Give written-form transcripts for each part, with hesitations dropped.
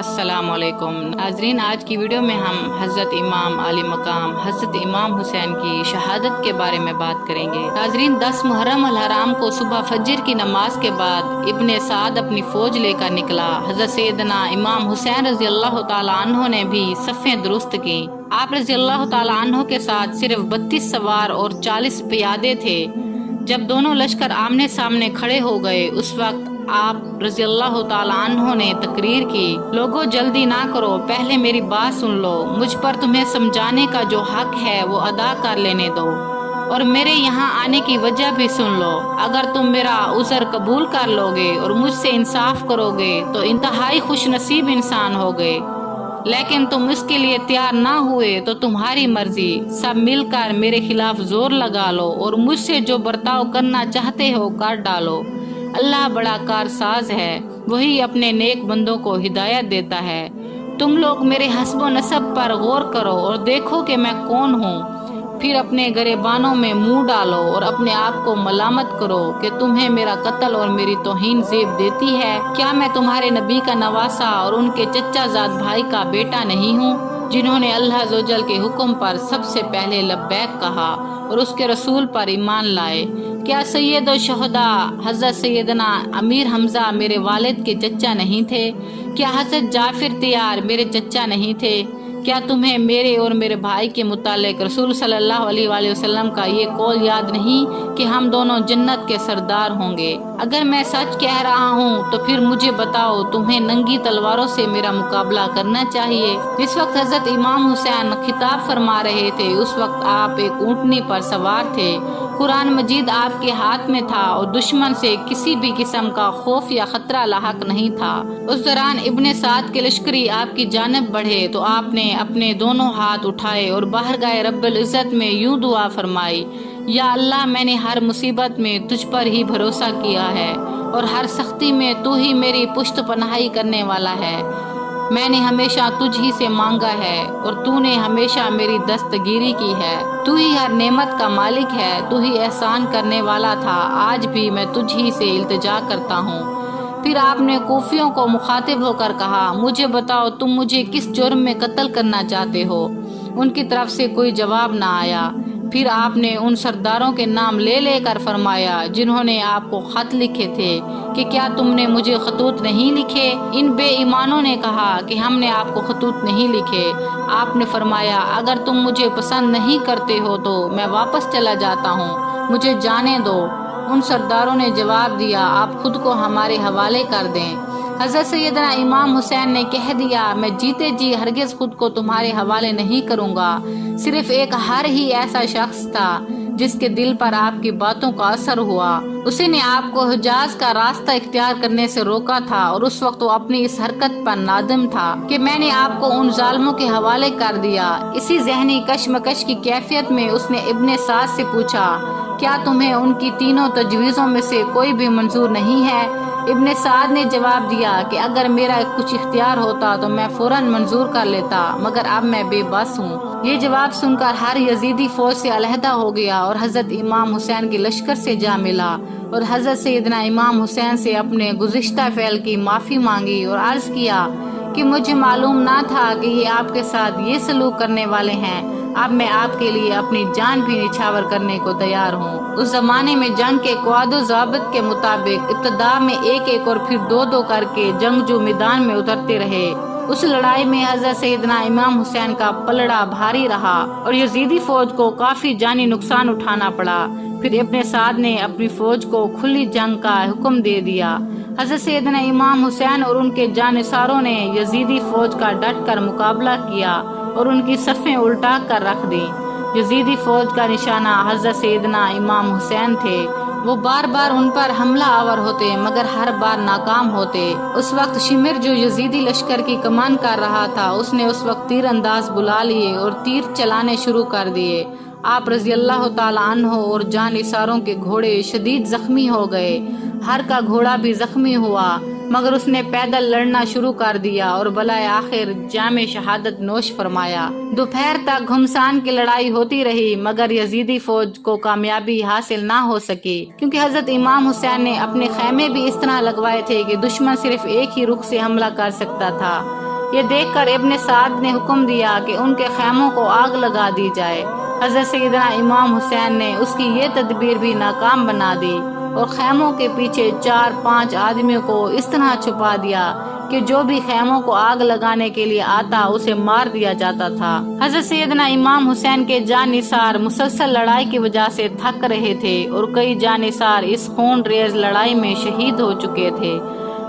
السلام علیکم ناظرین، آج کی ویڈیو میں ہم حضرت امام علی مقام حضرت امام حسین کی شہادت کے بارے میں بات کریں گے۔ ناظرین، 10 محرم الحرام کو صبح فجر کی نماز کے بعد ابن سعد اپنی فوج لے کر نکلا۔ حضرت سیدنا امام حسین رضی اللہ تعالیٰ عنہ نے بھی صفیں درست کی۔ آپ رضی اللہ تعالیٰ عنہ کے ساتھ صرف 32 سوار اور 40 پیادے تھے۔ جب دونوں لشکر آمنے سامنے کھڑے ہو گئے، اس وقت آپ رضی اللہ تعالیٰ عنہ نے تقریر کی، لوگوں جلدی نہ کرو، پہلے میری بات سن لو، مجھ پر تمہیں سمجھانے کا جو حق ہے وہ ادا کر لینے دو، اور میرے یہاں آنے کی وجہ بھی سن لو۔ اگر تم میرا عذر قبول کر لو گے اور مجھ سے انصاف کرو گے تو انتہائی خوش نصیب انسان ہو گئے، لیکن تم اس کے لیے تیار نہ ہوئے تو تمہاری مرضی، سب مل کر میرے خلاف زور لگا لو اور مجھ سے جو برتاؤ کرنا چاہتے ہو کر ڈالو۔ اللہ بڑا کارساز ہے، وہی اپنے نیک بندوں کو ہدایت دیتا ہے۔ تم لوگ میرے حسب و نسب پر غور کرو اور دیکھو کہ میں کون ہوں، پھر اپنے گریبانوں میں منہ ڈالو اور اپنے آپ کو ملامت کرو کہ تمہیں میرا قتل اور میری توہین زیب دیتی ہے۔ کیا میں تمہارے نبی کا نواسا اور ان کے چچا زاد بھائی کا بیٹا نہیں ہوں، جنہوں نے اللہ عزوجل کے حکم پر سب سے پہلے لبیک کہا اور اس کے رسول پر ایمان لائے؟ کیا سید الشہداء حضرت سیدنا امیر حمزہ میرے والد کے چچا نہیں تھے؟ کیا حضرت جعفر طیار میرے چچا نہیں تھے؟ کیا تمہیں میرے اور میرے بھائی کے متعلق رسول صلی اللہ علیہ وآلہ وسلم کا یہ قول یاد نہیں کہ ہم دونوں جنت کے سردار ہوں گے؟ اگر میں سچ کہہ رہا ہوں تو پھر مجھے بتاؤ، تمہیں ننگی تلواروں سے میرا مقابلہ کرنا چاہیے؟ جس وقت حضرت امام حسین خطاب فرما رہے تھے، اس وقت آپ ایک اونٹنی پر سوار تھے، قرآن مجید آپ کے ہاتھ میں تھا اور دشمن سے کسی بھی قسم کا خوف یا خطرہ لاحق نہیں تھا۔ اس دوران ابن سعد کے لشکری آپ کی جانب بڑھے تو آپ نے اپنے دونوں ہاتھ اٹھائے اور بارگاہ رب العزت میں یوں دعا فرمائی، یا اللہ، میں نے ہر مصیبت میں تجھ پر ہی بھروسہ کیا ہے اور ہر سختی میں تو ہی میری پشت پناہی کرنے والا ہے۔ میں نے ہمیشہ تجھ ہی سے مانگا ہے اور تو نے ہمیشہ میری دستگیری کی ہے۔ تو ہی ہر نعمت کا مالک ہے، تو ہی احسان کرنے والا تھا، آج بھی میں تجھ ہی سے التجا کرتا ہوں۔ پھر آپ نے کوفیوں کو مخاطب ہو کر کہا، مجھے بتاؤ تم مجھے کس جرم میں قتل کرنا چاہتے ہو؟ ان کی طرف سے کوئی جواب نہ آیا۔ پھر آپ نے ان سرداروں کے نام لے لے کر فرمایا جنہوں نے آپ کو خط لکھے تھے کہ کیا تم نے مجھے خطوط نہیں لکھے؟ ان بے ایمانوں نے کہا کہ ہم نے آپ کو خطوط نہیں لکھے۔ آپ نے فرمایا، اگر تم مجھے پسند نہیں کرتے ہو تو میں واپس چلا جاتا ہوں، مجھے جانے دو۔ ان سرداروں نے جواب دیا، آپ خود کو ہمارے حوالے کر دیں۔ حضرت سیدنا امام حسین نے کہہ دیا، میں جیتے جی ہرگز خود کو تمہارے حوالے نہیں کروں گا۔ صرف ایک ہر ہی ایسا شخص تھا جس کے دل پر آپ کی باتوں کا اثر ہوا، اسی نے آپ کو حجاز کا راستہ اختیار کرنے سے روکا تھا، اور اس وقت وہ اپنی اس حرکت پر نادم تھا کہ میں نے آپ کو ان ظالموں کے حوالے کر دیا۔ اسی ذہنی کشمکش کی کیفیت میں اس نے ابن سعد سے پوچھا، کیا تمہیں ان کی تینوں تجویزوں میں سے کوئی بھی منظور نہیں ہے؟ ابن سعد نے جواب دیا کہ اگر میرا کچھ اختیار ہوتا تو میں فوراً منظور کر لیتا، مگر اب میں بے بس ہوں۔ یہ جواب سن کر ہر یزیدی فوج سے علیحدہ ہو گیا اور حضرت امام حسین کے لشکر سے جا ملا اور حضرت سیدنا امام حسین سے اپنے گزشتہ فعل کی معافی مانگی اور عرض کیا کہ مجھے معلوم نہ تھا کہ یہ آپ کے ساتھ یہ سلوک کرنے والے ہیں، اب میں آپ کے لیے اپنی جان بھی نچھاور کرنے کو تیار ہوں۔ اس زمانے میں جنگ کے قواعد و ضوابط کے مطابق ابتدا میں ایک ایک اور پھر دو دو کر کے جنگجو میدان میں اترتے رہے۔ اس لڑائی میں حضرت سیدنا امام حسین کا پلڑا بھاری رہا اور یزیدی فوج کو کافی جانی نقصان اٹھانا پڑا۔ پھر ابن سعد نے اپنی فوج کو کھلی جنگ کا حکم دے دیا۔ حضرت سیدنا امام حسین اور ان کے جانثاروں نے یزیدی فوج کا ڈٹ کر مقابلہ کیا اور ان کی صفیں الٹا کر رکھ دیں۔ یزیدی فوج کا نشانہ حضرت سیدنا امام حسین تھے۔ وہ بار بار ان پر حملہ آور ہوتے مگر ہر بار ناکام ہوتے۔ اس وقت شمر جو یزیدی لشکر کی کمان کر رہا تھا، اس نے اس وقت تیر انداز بلا لیے اور تیر چلانے شروع کر دیے۔ آپ رضی اللہ تعالیٰ عنہ اور جانثاروں کے گھوڑے شدید زخمی ہو گئے، ہر کا گھوڑا بھی زخمی ہوا، مگر اس نے پیدل لڑنا شروع کر دیا اور بلائے آخر جام شہادت نوش فرمایا۔ دوپہر تک گھمسان کی لڑائی ہوتی رہی مگر یزیدی فوج کو کامیابی حاصل نہ ہو سکی، کیونکہ حضرت امام حسین نے اپنے خیمے بھی اس طرح لگوائے تھے کہ دشمن صرف ایک ہی رخ سے حملہ کر سکتا تھا۔ یہ دیکھ کر ابن سعد نے حکم دیا کہ ان کے خیموں کو آگ لگا دی جائے۔ حضرت سیدنا امام حسین نے اس کی یہ تدبیر بھی ناکام بنا دی اور خیموں کے پیچھے 4-5 آدمیوں کو اس طرح چھپا دیا کہ جو بھی خیموں کو آگ لگانے کے لیے آتا اسے مار دیا جاتا تھا۔ حضرت سیدنا امام حسین کے جانثار مسلسل لڑائی کی وجہ سے تھک رہے تھے اور کئی جانثار اس خون ریز لڑائی میں شہید ہو چکے تھے۔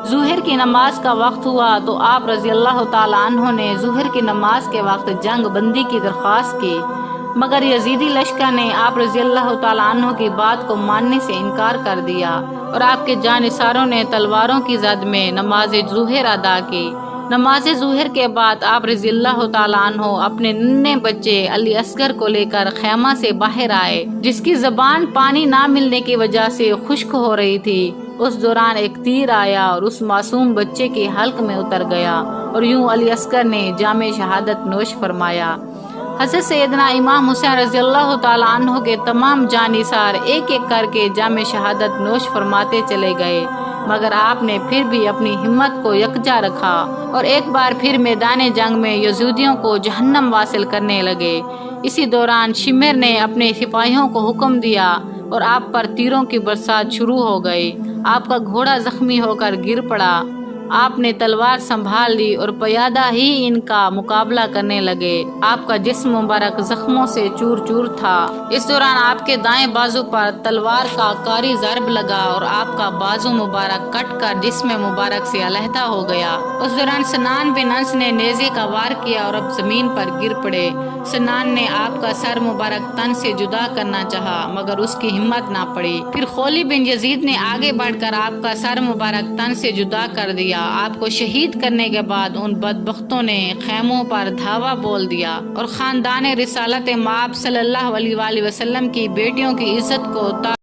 ظہر کی نماز کا وقت ہوا تو آپ رضی اللہ تعالیٰ عنہ نے ظہر کی نماز کے وقت جنگ بندی کی درخواست کی، مگر یزیدی لشکر نے آپ رضی اللہ تعالیٰ عنہ کی بات کو ماننے سے انکار کر دیا اور آپ کے جانثاروں نے تلواروں کی زد میں نماز ظہر ادا کی۔ نماز ظہر کے بعد آپ رضی اللہ تعالیٰ عنہ اپنے ننھے بچے علی اصغر کو لے کر خیمہ سے باہر آئے، جس کی زبان پانی نہ ملنے کی وجہ سے خشک ہو رہی تھی۔ اس دوران ایک تیر آیا اور اس معصوم بچے کے حلق میں اتر گیا اور یوں علی اصغر نے جام شہادت نوش فرمایا۔ حضرت سیدنا امام حسین رضی اللہ تعالیٰ عنہ کے تمام جانثار ایک ایک کر کے جام شہادت نوش فرماتے چلے گئے، مگر آپ نے پھر بھی اپنی ہمت کو یکجا رکھا اور ایک بار پھر میدان جنگ میں یزیدیوں کو جہنم واصل کرنے لگے۔ اسی دوران شمر نے اپنے سپاہیوں کو حکم دیا اور آپ پر تیروں کی برسات شروع ہو گئی۔ آپ کا گھوڑا زخمی ہو کر گر پڑا۔ آپ نے تلوار سنبھال لی اور پیادہ ہی ان کا مقابلہ کرنے لگے۔ آپ کا جسم مبارک زخموں سے چور چور تھا۔ اس دوران آپ کے دائیں بازو پر تلوار کا کاری ضرب لگا اور آپ کا بازو مبارک کٹ کر جسم مبارک سے علیحدہ ہو گیا۔ اس دوران سنان بن انس نے نیزے کا وار کیا اور اب زمین پر گر پڑے۔ سنان نے آپ کا سر مبارک تن سے جدا کرنا چاہا، مگر اس کی ہمت نہ پڑی۔ پھر خولی بن یزید نے آگے بڑھ کر آپ کا سر مبارک تن سے جدا کر دیا۔ آپ کو شہید کرنے کے بعد ان بدبختوں نے خیموں پر دھاوا بول دیا اور خاندان رسالت مآب صلی اللہ علیہ وآلہ وسلم کی بیٹیوں کی عزت کو تا